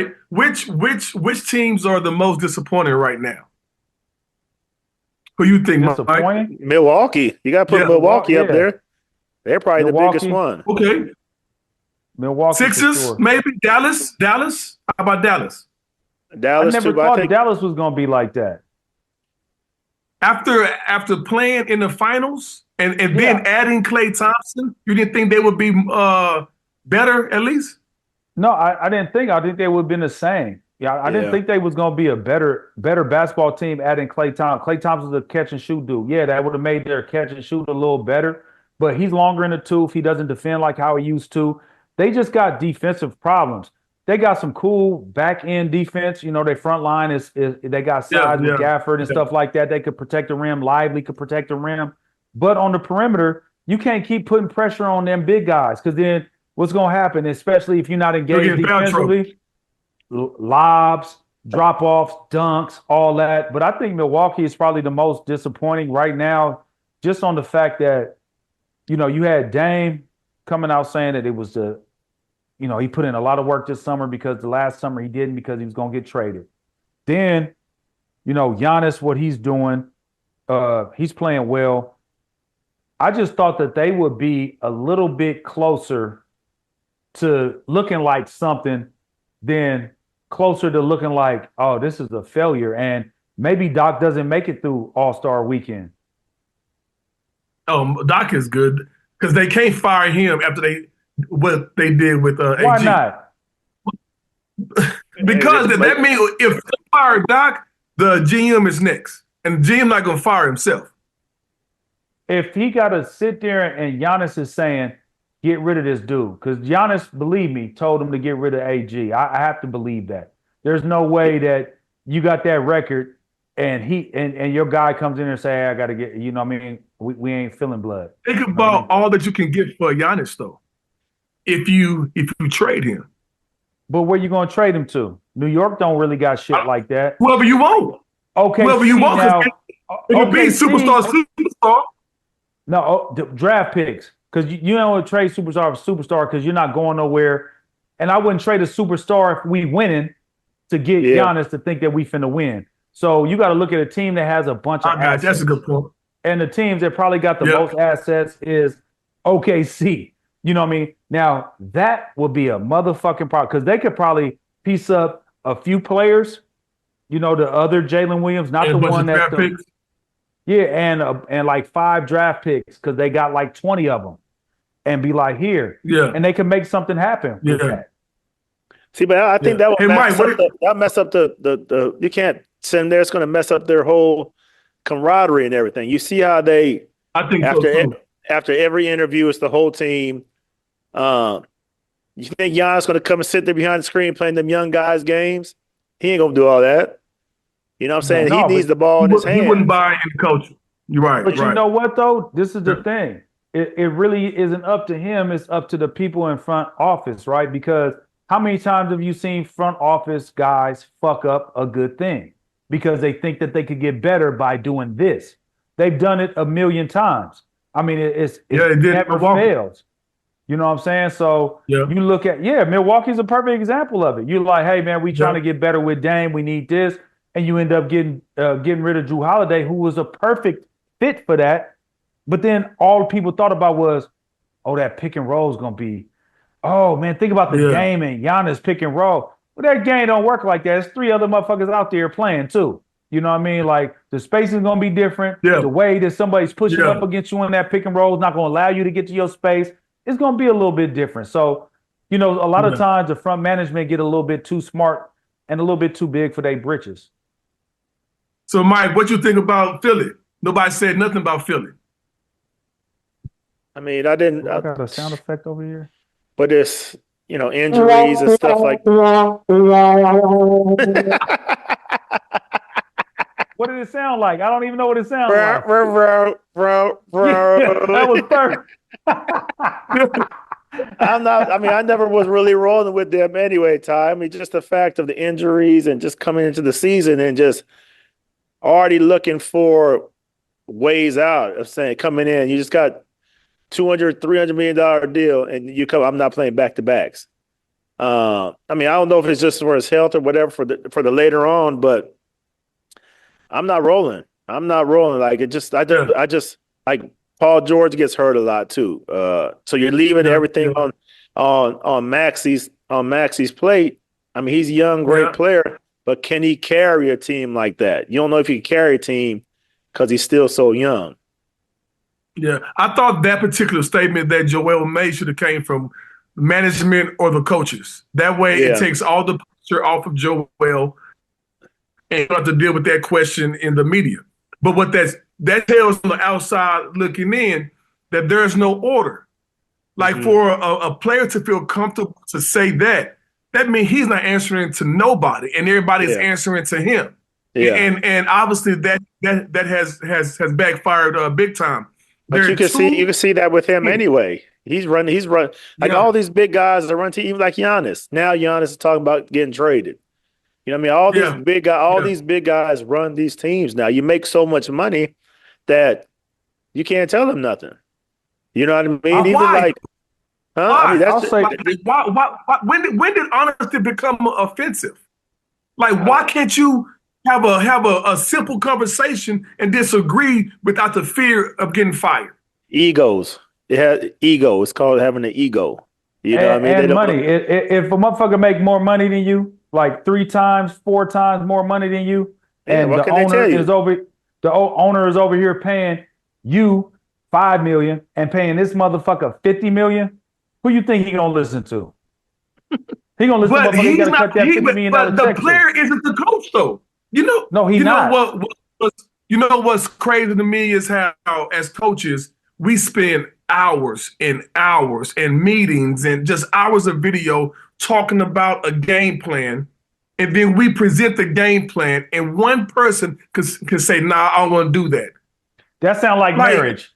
right? Which teams are the most disappointing right now? Who you think, Mike? Disappointing. Milwaukee. You got to put Yeah. Milwaukee up Yeah, there. They're probably the biggest Milwaukee. one. Okay. Milwaukee for Sixers, sure. maybe Dallas. Dallas. How about Dallas? I Dallas never too, but I thought think Dallas was going to be like that. After playing in the finals and Yeah. then adding Klay Thompson, you didn't think they would be better at least? No, I didn't think. I think they would have been the same. Yeah, I didn't think they was going to be a better basketball team adding Klay Thompson. Klay Thompson's a catch and shoot dude. Yeah, that would have made their catch and shoot a little better. But he's longer in the tooth. He doesn't defend like how he used to. They just got defensive problems. They got some cool back end defense. You know, their front line is they got size with Gafford and stuff like that. They could protect the rim. Lively could protect the rim. But on the perimeter, you can't keep putting pressure on them big guys because then what's going to happen, especially if you're not engaged defensively? Lobs, drop-offs, dunks, all that. But I think Milwaukee is probably the most disappointing right now just on the fact that, you know, you had Dame coming out saying that it was he put in a lot of work this summer because the last summer he didn't because he was going to get traded. Then, you know, Giannis, what he's doing, he's playing well. I just thought that they would be a little bit closer to looking like something than closer to looking like, oh, this is a failure. And maybe Doc doesn't make it through All-Star weekend. Doc is good because they can't fire him after what they did with AG. Why not? Because that means if they fire Doc, the GM is next. And the GM not going to fire himself. If he got to sit there and Giannis is saying, get rid of this dude, because Giannis, believe me, told him to get rid of AG. I have to believe that. There's no way that you got that record and and your guy comes in and say, hey, I got to get, you know what I mean? We ain't feeling blood. Think about all that you can get for Giannis, though, if you trade him. But where you going to trade him to? New York don't really got shit like that. Whoever you want. Okay, whoever you want. Now, it could be superstar. No, draft picks. Because you don't want to trade superstar for superstar because you're not going nowhere. And I wouldn't trade a superstar if we winning to get Giannis to think that we finna win. So you got to look at a team that has a bunch of assets. That's a good point. And the teams that probably got the most assets is OKC. You know what I mean? Now, that would be a motherfucking problem because they could probably piece up a few players, you know, the other Jalen Williams, not and the one that's picks. Yeah, and like 5 draft picks because they got like 20 of them, and be like, here, and they can make something happen with that. See, but I think that will mess up the you can't send there. It's going to mess up their whole camaraderie and everything. You see how they, I think after every interview, it's the whole team. You think Giannis going to come and sit there behind the screen playing them young guys' games? He ain't going to do all that. You know what I'm saying? He needs the ball in his hand. He wouldn't buy in coaching. You're right. But you know what, though? This is the thing. It really isn't up to him. It's up to the people in front office, right? Because how many times have you seen front office guys fuck up a good thing because they think that they could get better by doing this? They've done it a million times. I mean, it never fails. You know what I'm saying? So you look at, Milwaukee's a perfect example of it. You're like, hey, man, we trying to get better with Dame. We need this. And you end up getting rid of Drew Holiday, who was a perfect fit for that. But then all people thought about was, oh, that pick and roll is going to be, oh, man, think about the game and Giannis pick and roll. But that game don't work like that. There's 3 other motherfuckers out there playing too. You know what I mean? Like the space is going to be different. The way that somebody's pushing up against you in that pick and roll is not going to allow you to get to your space. It's going to be a little bit different. So, you know, a lot of times the front management get a little bit too smart and a little bit too big for their britches. So, Mike, what you think about Philly? Nobody said nothing about Philly. I mean, I didn't. I got a sound effect over here. But there's, you know, injuries and stuff like What did it sound like? I don't even know what it sounds like. That was perfect. I never was really rolling with them anyway, Ty. I mean, just the fact of the injuries and just coming into the season and just already looking for ways out of saying coming in. You just got $200, $300 million deal and you come, I'm not playing back-to-backs. I mean, I don't know if it's just for his health or whatever for the later on, but I'm not rolling. I'm not rolling. Like I just like Paul George gets hurt a lot too. So you're leaving everything on Maxi's plate. I mean, he's a young, great player, but can he carry a team like that? You don't know if he can carry a team because he's still so young. Yeah, I thought that particular statement that Joel made should have came from management or the coaches. That way, it takes all the pressure off of Joel, and you don't have to deal with that question in the media. But what that tells from the outside looking in that there's no order. Like for a player to feel comfortable to say that means he's not answering to nobody, and everybody's answering to him. Yeah. And obviously that has backfired big time. But you can see that with him anyway. He's run like all these big guys that run team, even like Giannis. Now Giannis is talking about getting traded. You know what I mean? All these big guys run these teams now. You make so much money that you can't tell them nothing. You know what I mean? Even like, huh? Why? I mean, that's why, when did honesty become offensive? Like, why can't you have a simple conversation and disagree without the fear of getting fired? Egos. It has ego. It's called having an ego. You know what I mean? And money. If a motherfucker make more money than you, like 3 times, 4 times more money than you, and the owner is over here paying you $5 million and paying this motherfucker $50 million, who you think he gonna listen to? He gonna listen to motherfucker. He gotta cut that $50 million check. But the player isn't the coach, though. You know. No, he's not. You know what's crazy to me is how, as coaches, we spend hours and hours and meetings and just hours of video talking about a game plan, and then we present the game plan, and one person can say, "Nah, I don't want to do that." That sounds like marriage.